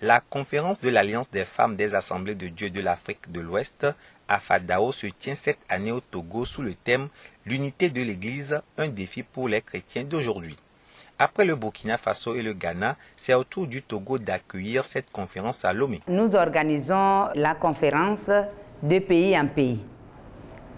La conférence de l'Alliance des femmes des Assemblées de Dieu de l'Afrique de l'Ouest à Fadao se tient cette année au Togo sous le thème « L'unité de l'Église, un défi pour les chrétiens d'aujourd'hui ». Après le Burkina Faso et le Ghana, c'est au tour du Togo d'accueillir cette conférence à Lomé. Nous organisons la conférence de pays en pays.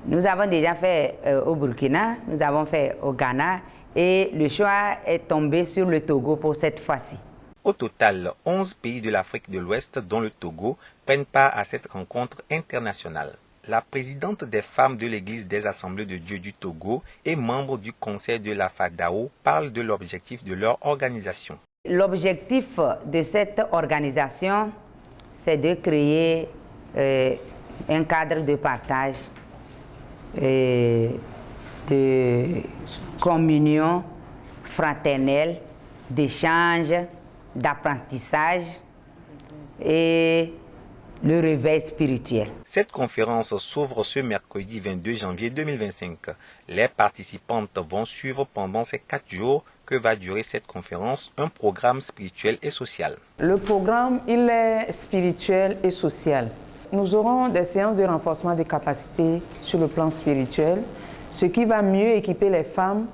Nous avons déjà fait au Burkina, nous avons fait au Ghana et le choix est tombé sur le Togo pour cette fois-ci. Au total, 11 pays de l'Afrique de l'Ouest, dont le Togo, prennent part à cette rencontre internationale. La présidente des femmes de l'Église des Assemblées de Dieu du Togo et membre du conseil de la FADAO parle de l'objectif de leur organisation. L'objectif de cette organisation, c'est de créer un cadre de partage, de communion fraternelle, d'échange, d'apprentissage et le réveil spirituel. Cette conférence s'ouvre ce mercredi 22 janvier 2025. Les participantes vont suivre pendant ces 4 jours que va durer cette conférence un programme spirituel et social. Le programme, il est spirituel et social. Nous aurons des séances de renforcement des capacités sur le plan spirituel, ce qui va mieux équiper les femmes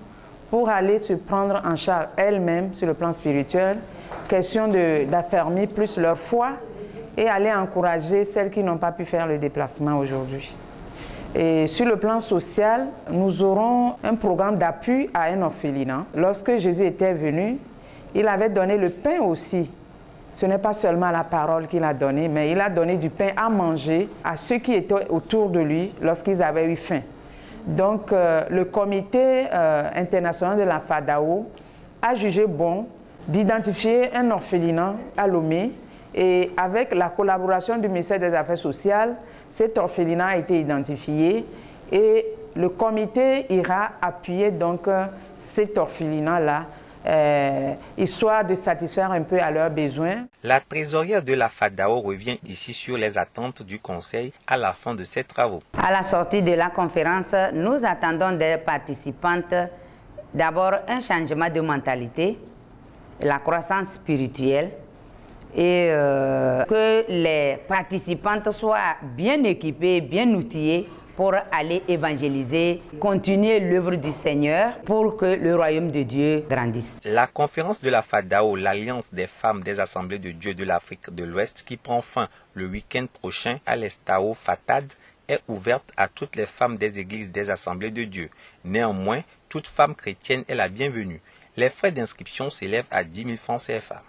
pour aller se prendre en charge elles-mêmes sur le plan spirituel, question d'affermir plus leur foi et aller encourager celles qui n'ont pas pu faire le déplacement aujourd'hui. Et sur le plan social, nous aurons un programme d'appui à un orphelinat. Lorsque Jésus était venu, il avait donné le pain aussi. Ce n'est pas seulement la parole qu'il a donnée, mais il a donné du pain à manger à ceux qui étaient autour de lui lorsqu'ils avaient eu faim. Donc, le comité international de la FADAO a jugé bon d'identifier un orphelinat à Lomé et avec la collaboration du ministère des Affaires sociales, cet orphelinat a été identifié et le comité ira appuyer donc cet orphelinat-là, histoire de satisfaire un peu à leurs besoins. La trésorière de la FADAO revient ici sur les attentes du Conseil à la fin de ces travaux. À la sortie de la conférence, nous attendons des participantes d'abord un changement de mentalité, la croissance spirituelle et que les participantes soient bien équipées, bien outillées pour aller évangéliser, continuer l'œuvre du Seigneur pour que le royaume de Dieu grandisse. La conférence de la FADAO, l'Alliance des femmes des Assemblées de Dieu de l'Afrique de l'Ouest, qui prend fin le week-end prochain à l'Estao Fatad, est ouverte à toutes les femmes des églises des Assemblées de Dieu. Néanmoins, toute femme chrétienne est la bienvenue. Les frais d'inscription s'élèvent à 10 000 francs CFA.